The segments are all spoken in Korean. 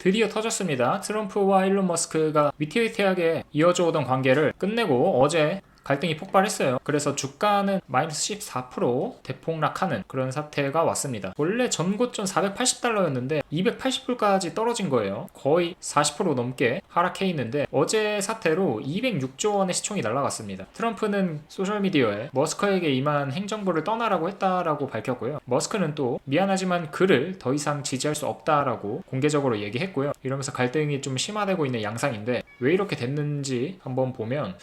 드디어 터졌습니다. 트럼프와 일론 머스크가 위태위태하게 이어져 오던 관계를 끝내고 어제 갈등이 폭발했어요. 그래서 주가는 마이너스 14% 대폭락하는 그런 사태가 왔습니다. 원래 전고점 480달러였는데 280불까지 떨어진 거예요. 거의 40% 넘게 하락해 있는데 어제 사태로 206조 원의 시총이 날아갔습니다. 트럼프는 소셜미디어에 머스크에게 임한 행정부를 떠나라고 했다라고 밝혔고요. 머스크는 또 미안하지만 그를 더 이상 지지할 수 없다라고 공개적으로 얘기했고요. 이러면서 갈등이 좀 심화되고 있는 양상인데 왜 이렇게 됐는지 한번 보면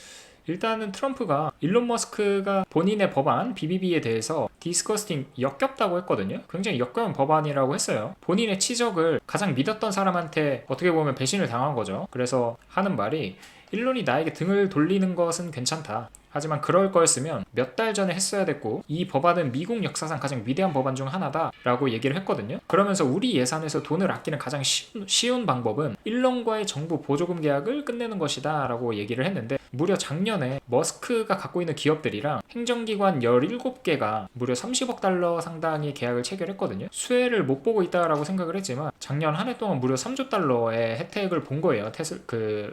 일단은 트럼프가 일론 머스크가 본인의 법안 BBB에 대해서 디스커스팅 역겹다고 했거든요. 굉장히 역겨운 법안이라고 했어요. 본인의 치적을 가장 믿었던 사람한테 어떻게 보면 배신을 당한 거죠. 그래서 하는 말이 일론이 나에게 등을 돌리는 것은 괜찮다. 하지만 그럴 거였으면 몇 달 전에 했어야 됐고 이 법안은 미국 역사상 가장 위대한 법안 중 하나다 라고 얘기를 했거든요. 그러면서 우리 예산에서 돈을 아끼는 가장 쉬운 방법은 일론과의 정부 보조금 계약을 끝내는 것이다 라고 얘기를 했는데 무려 작년에 머스크가 갖고 있는 기업들이랑 행정기관 17개가 무려 30억 달러 상당의 계약을 체결했거든요. 수혜를 못 보고 있다라고 생각을 했지만 작년 한 해 동안 무려 3조 달러의 혜택을 본 거예요.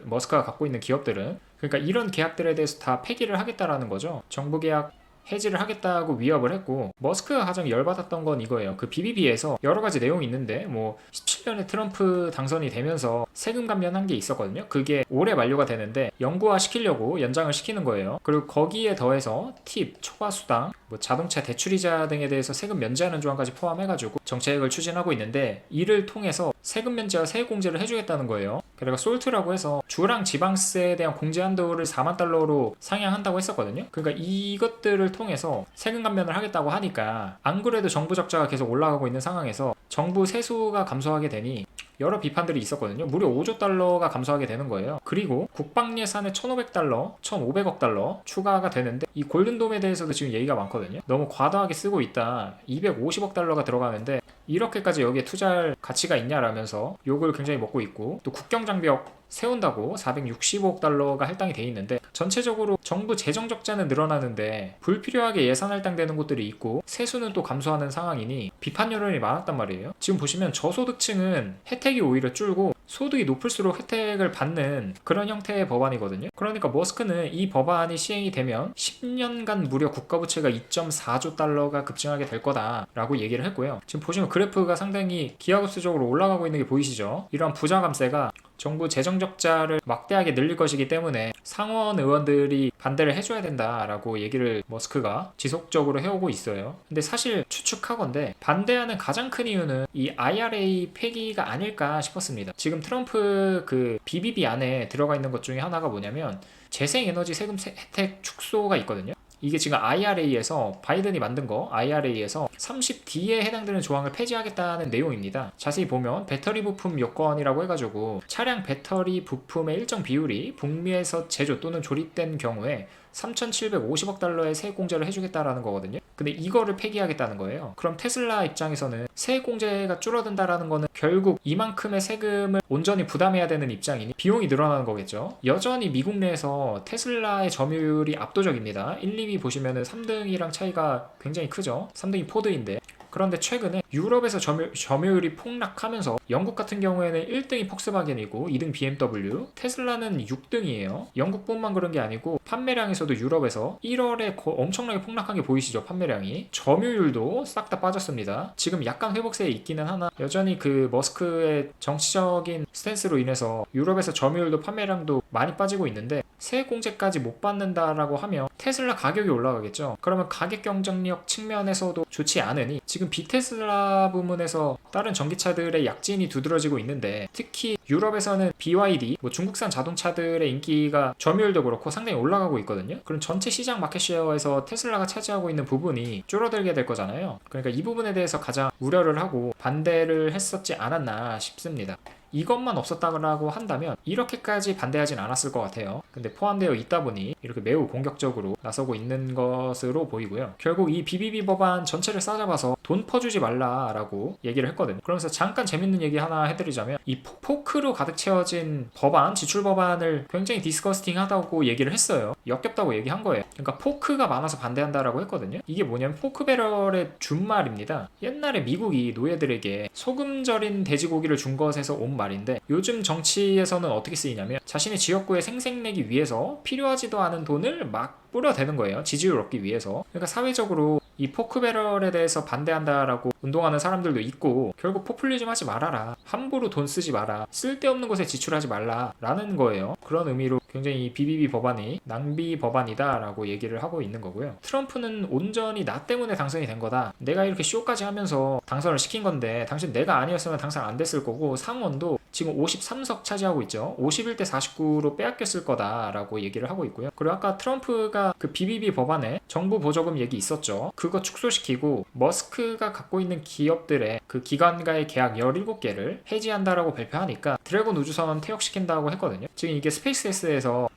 머스크가 갖고 있는 기업들은. 그러니까 이런 계약들에 대해서 다 폐기를 하겠다라는 거죠. 정부 계약 해지를 하겠다고 위협을 했고 머스크가 가장 열받았던 건 이거예요. 그 BBB에서 여러 가지 내용이 있는데 17년에 트럼프 당선이 되면서 세금 감면한 게 있었거든요. 그게 올해 만료가 되는데 영구화 시키려고 연장을 시키는 거예요. 그리고 거기에 더해서 팁, 초과 수당, 자동차 대출이자 등에 대해서 세금 면제하는 조항까지 포함해가지고 정책을 추진하고 있는데 이를 통해서 세금 면제와 세액 공제를 해주겠다는 거예요. 그래서 솔트라고 해서 주랑 지방세에 대한 공제 한도를 4만 달러로 상향한다고 했었거든요. 그러니까 이것들을 통해서 세금 감면을 하겠다고 하니까 안 그래도 정부 적자가 계속 올라가고 있는 상황에서 정부 세수가 감소하게 되니 여러 비판들이 있었거든요. 무려 5조 달러가 감소하게 되는 거예요. 그리고 국방 예산에 1,500달러, 1,500억 달러 추가가 되는데 이 골든돔에 대해서도 지금 얘기가 많거든요. 너무 과다하게 쓰고 있다. 250억 달러가 들어가는데 이렇게까지 여기에 투자할 가치가 있냐라면서 욕을 굉장히 먹고 있고 또 국경장벽 세운다고 465억 달러가 할당이 돼 있는데 전체적으로 정부 재정 적자는 늘어나는데 불필요하게 예산 할당되는 곳들이 있고 세수는 또 감소하는 상황이니 비판 여론이 많았단 말이에요. 지금 보시면 저소득층은 혜택이 오히려 줄고 소득이 높을수록 혜택을 받는 그런 형태의 법안이거든요. 그러니까 머스크는 이 법안이 시행이 되면 10년간 무려 국가부채가 2.4조 달러가 급증하게 될 거다라고 얘기를 했고요. 지금 보시면 그래프가 상당히 기하급수적으로 올라가고 있는 게 보이시죠? 이런 부자 감세가 정부 재정 적자를 막대하게 늘릴 것이기 때문에 상원 의원들이 반대를 해줘야 된다라고 얘기를 머스크가 지속적으로 해오고 있어요. 근데 사실 추측하건대 반대하는 가장 큰 이유는 이 IRA 폐기가 아닐까 싶었습니다. 지금 트럼프 그 BBB 안에 들어가 있는 것 중에 하나가 뭐냐면 재생에너지 세금 혜택 축소가 있거든요. 이게 지금 IRA에서 바이든이 만든 거 IRA에서 30D에 해당되는 조항을 폐지하겠다는 내용입니다. 자세히 보면 배터리 부품 요건이라고 해가지고 차량 배터리 부품의 일정 비율이 북미에서 제조 또는 조립된 경우에 3,750억 달러의 세액 공제를 해주겠다라는 거거든요. 근데 이거를 폐기하겠다는 거예요. 그럼 테슬라 입장에서는 세액 공제가 줄어든다라는 거는 결국 이만큼의 세금을 온전히 부담해야 되는 입장이니 비용이 늘어나는 거겠죠. 여전히 미국 내에서 테슬라의 점유율이 압도적입니다. 1, 2위 보시면은 3등이랑 차이가 굉장히 크죠. 3등이 포드인데 그런데 최근에 유럽에서 점유율이 폭락하면서 영국 같은 경우에는 1등이 폭스바겐이고 2등 BMW, 테슬라는 6등이에요. 영국뿐만 그런 게 아니고 판매량에서도 유럽에서 1월에 엄청나게 폭락한 게 보이시죠? 판매량이. 점유율도 싹 다 빠졌습니다. 지금 약간 회복세에 있기는 하나 여전히 그 머스크의 정치적인 스탠스로 인해서 유럽에서 점유율도 판매량도 많이 빠지고 있는데 세액 공제까지 못 받는다라고 하면 테슬라 가격이 올라가겠죠. 그러면 가격 경쟁력 측면에서도 좋지 않으니 지금 비테슬라 부문에서 다른 전기차들의 약진이 두드러지고 있는데 특히 유럽에서는 BYD, 중국산 자동차들의 인기가 점유율도 그렇고 상당히 올라가고 있거든요. 그럼 전체 시장 마켓쉐어에서 테슬라가 차지하고 있는 부분이 줄어들게 될 거잖아요. 그러니까 이 부분에 대해서 가장 우려를 하고 반대를 했었지 않았나 싶습니다. 이것만 없었다고 한다면 이렇게까지 반대하진 않았을 것 같아요. 근데 포함되어 있다 보니 이렇게 매우 공격적으로 나서고 있는 것으로 보이고요. 결국 이 BBB 법안 전체를 싸잡아서 돈 퍼주지 말라라고 얘기를 했거든요. 그러면서 잠깐 재밌는 얘기 하나 해드리자면 이 포크로 가득 채워진 법안, 지출 법안을 굉장히 디스커스팅하다고 얘기를 했어요. 역겹다고 얘기한 거예요. 그러니까 포크가 많아서 반대한다라고 했거든요. 이게 뭐냐면 포크 배럴의 준말입니다. 옛날에 미국이 노예들에게 소금 절인 돼지고기를 준 것에서 온 말 말인데 요즘 정치에서는 어떻게 쓰이냐면 자신의 지역구에 생색내기 위해서 필요하지도 않은 돈을 막 뿌려대는 거예요. 지지율 얻기 위해서. 그러니까 사회적으로 이 포크배럴에 대해서 반대한다라고 운동하는 사람들도 있고 결국 포퓰리즘 하지 말아라. 함부로 돈 쓰지 마라. 쓸데없는 곳에 지출하지 말라. 라는 거예요. 그런 의미로 굉장히 이 BBB 법안이 낭비 법안이다 라고 얘기를 하고 있는 거고요. 트럼프는 온전히 나 때문에 당선이 된 거다. 내가 이렇게 쇼까지 하면서 당선을 시킨 건데 당신 내가 아니었으면 당선 안 됐을 거고 상원도 지금 53석 차지하고 있죠. 51대 49로 빼앗겼을 거다라고 얘기를 하고 있고요. 그리고 아까 트럼프가 그 BBB 법안에 정부 보조금 얘기 있었죠. 그거 축소시키고 머스크가 갖고 있는 기업들의 그 기관과의 계약 17개를 해지한다라고 발표하니까 드래곤 우주선 퇴역시킨다고 했거든요. 지금 이게 스페이스X에서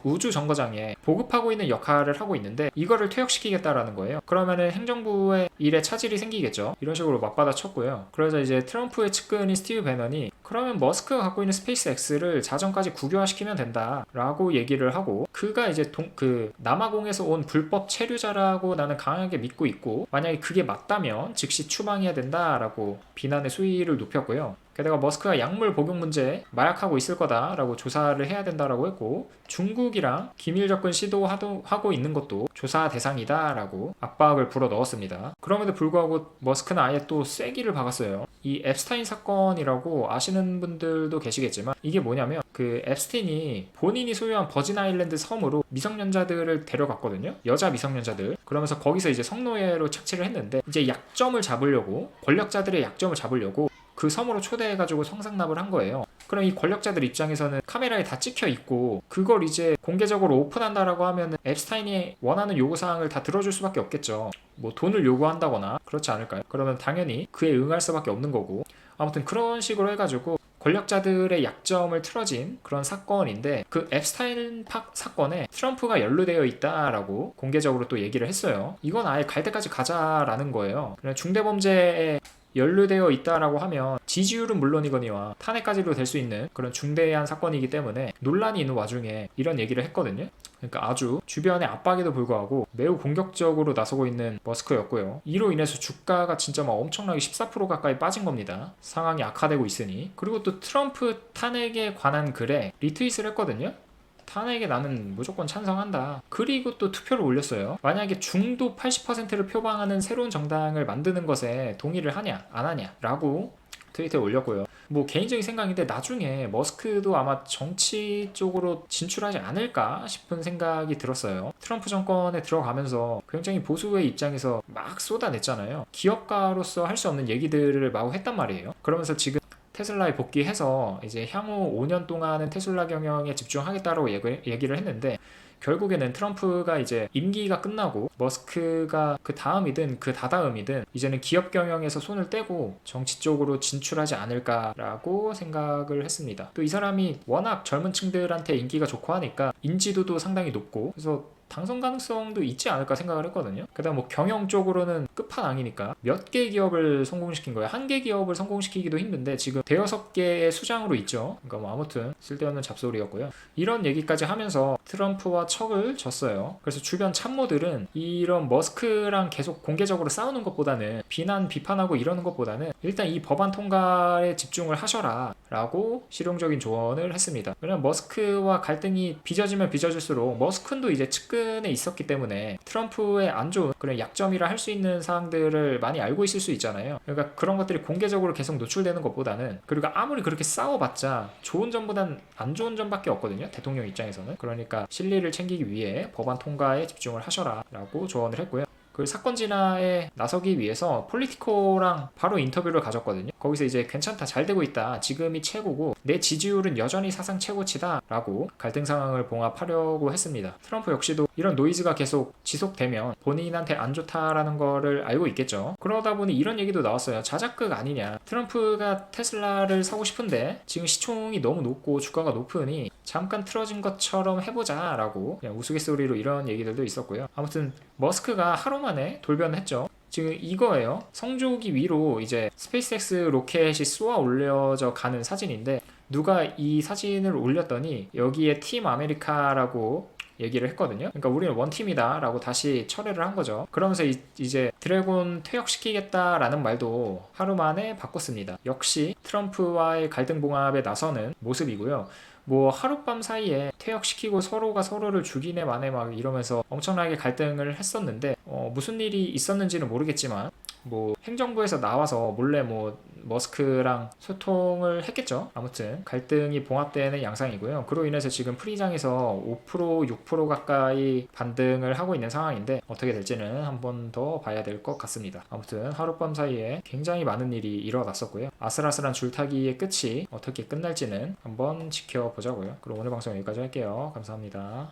우주정거장에 보급하고 있는 역할을 하고 있는데 이거를 퇴역시키겠다라는 거예요. 그러면은 행정부의 일에 차질이 생기겠죠. 이런 식으로 맞받아 쳤고요. 그래서 이제 트럼프의 측근인 스티브 배넌이 그러면 머스크가 갖고 있는 스페이스X를 자정까지 국유화시키면 된다라고 얘기를 하고 그가 이제 그 남아공에서 온 불법 체류자라고 나는 강하게 믿고 있고 만약에 그게 맞다면 즉시 추방해야 된다라고 비난의 수위를 높였고요. 게다가 머스크가 약물 복용 문제에 마약하고 있을 거다라고 조사를 해야 된다라고 했고 중국이랑 기밀 접근 시도하고 있는 것도 조사 대상이다라고 압박을 불어넣었습니다. 그럼에도 불구하고 머스크는 아예 또 쐐기를 박았어요. 이 앱스타인 사건이라고 아시는 분들도 계시겠지만 이게 뭐냐면 그 앱스틴이 본인이 소유한 버진 아일랜드 섬으로 미성년자들을 데려갔거든요. 여자 미성년자들. 그러면서 거기서 이제 성노예로 착취를 했는데 이제 약점을 잡으려고 권력자들의 약점을 잡으려고 그 섬으로 초대해가지고 성상납을 한 거예요. 그럼 이 권력자들 입장에서는 카메라에 다 찍혀 있고 그걸 이제 공개적으로 오픈한다라고 하면 앱스타인이 원하는 요구사항을 다 들어줄 수밖에 없겠죠. 뭐 돈을 요구한다거나 그렇지 않을까요? 그러면 당연히 그에 응할 수밖에 없는 거고 아무튼 그런 식으로 해가지고 권력자들의 약점을 틀어진 그런 사건인데 그 앱스타인 사건에 트럼프가 연루되어 있다라고 공개적으로 또 얘기를 했어요. 이건 아예 갈 때까지 가자라는 거예요. 중대범죄에 연루되어 있다라고 하면 지지율은 물론이거니와 탄핵까지도 될 수 있는 그런 중대한 사건이기 때문에 논란이 있는 와중에 이런 얘기를 했거든요. 그러니까 아주 주변의 압박에도 불구하고 매우 공격적으로 나서고 있는 머스크였고요. 이로 인해서 주가가 진짜 막 엄청나게 14% 가까이 빠진 겁니다. 상황이 악화되고 있으니. 그리고 또 트럼프 탄핵에 관한 글에 리트윗을 했거든요. 탄핵에 나는 무조건 찬성한다. 그리고 또 투표를 올렸어요. 만약에 중도 80%를 표방하는 새로운 정당을 만드는 것에 동의를 하냐 안 하냐 라고 트위터에 올렸고요. 뭐 개인적인 생각인데 나중에 머스크도 아마 정치 쪽으로 진출하지 않을까 싶은 생각이 들었어요. 트럼프 정권에 들어가면서 굉장히 보수의 입장에서 막 쏟아냈잖아요. 기업가로서 할 수 없는 얘기들을 마구 했단 말이에요. 그러면서 지금 테슬라에 복귀해서 이제 향후 5년 동안은 테슬라 경영에 집중하겠다라고 얘기를 했는데 결국에는 트럼프가 이제 임기가 끝나고 머스크가 그 다음이든 그 다다음이든 이제는 기업 경영에서 손을 떼고 정치 쪽으로 진출하지 않을까라고 생각을 했습니다. 또 이 사람이 워낙 젊은 층들한테 인기가 좋고 하니까 인지도도 상당히 높고 그래서 당선 가능성도 있지 않을까 생각을 했거든요. 그다음 뭐 경영 쪽으로는 끝판왕이니까 몇 개 기업을 성공시킨 거예요. 한 개 기업을 성공시키기도 힘든데 지금 대여섯 개의 수장으로 있죠. 그러니까 뭐 아무튼 쓸데없는 잡소리였고요. 이런 얘기까지 하면서 트럼프와 척을 졌어요. 그래서 주변 참모들은 이런 머스크랑 계속 공개적으로 싸우는 것보다는 비판하고 이러는 것보다는 일단 이 법안 통과에 집중을 하셔라 라고 실용적인 조언을 했습니다. 왜냐면 머스크와 갈등이 빚어지면 빚어질수록 머스크도 이제 측근에 있었기 때문에 트럼프의 안 좋은 그런 약점이라 할 수 있는 사항들을 많이 알고 있을 수 있잖아요. 그러니까 그런 것들이 공개적으로 계속 노출되는 것보다는 그리고 아무리 그렇게 싸워봤자 좋은 점보단 안 좋은 점밖에 없거든요. 대통령 입장에서는. 그러니까 실리를 챙기기 위해 법안 통과에 집중을 하셔라 라고 조언을 했고요. 그 사건 진화에 나서기 위해서 폴리티코랑 바로 인터뷰를 가졌거든요. 거기서 이제 괜찮다, 잘 되고 있다, 지금이 최고고 내 지지율은 여전히 사상 최고치다 라고 갈등 상황을 봉합하려고 했습니다. 트럼프 역시도 이런 노이즈가 계속 지속되면 본인한테 안 좋다라는 거를 알고 있겠죠. 그러다 보니 이런 얘기도 나왔어요. 자작극 아니냐, 트럼프가 테슬라를 사고 싶은데 지금 시총이 너무 높고 주가가 높으니 잠깐 틀어진 것처럼 해보자 라고 그냥 우스갯소리로 이런 얘기들도 있었고요. 아무튼 머스크가 하루 만에 돌변을 했죠. 지금 이거예요. 성조기 위로 이제 스페이스X 로켓이 쏘아 올려져 가는 사진인데 누가 이 사진을 올렸더니 여기에 팀 아메리카라고 얘기를 했거든요. 그러니까 우리는 원팀이다 라고 다시 철회를 한 거죠. 그러면서 이제 드래곤 퇴역시키겠다라는 말도 하루 만에 바꿨습니다. 역시 트럼프와의 갈등 봉합에 나서는 모습이고요. 뭐 하룻밤 사이에 퇴역시키고 서로가 서로를 죽이네 마네 막 이러면서 엄청나게 갈등을 했었는데 무슨 일이 있었는지는 모르겠지만 뭐 행정부에서 나와서 몰래 뭐 머스크랑 소통을 했겠죠. 아무튼 갈등이 봉합되는 양상이고요. 그로 인해서 지금 프리장에서 5% 6% 가까이 반등을 하고 있는 상황인데 어떻게 될지는 한 번 더 봐야 될 것 같습니다. 아무튼 하룻밤 사이에 굉장히 많은 일이 일어났었고요. 아슬아슬한 줄타기의 끝이 어떻게 끝날지는 한번 지켜보자고요. 그럼 오늘 방송 여기까지 할게요. 감사합니다.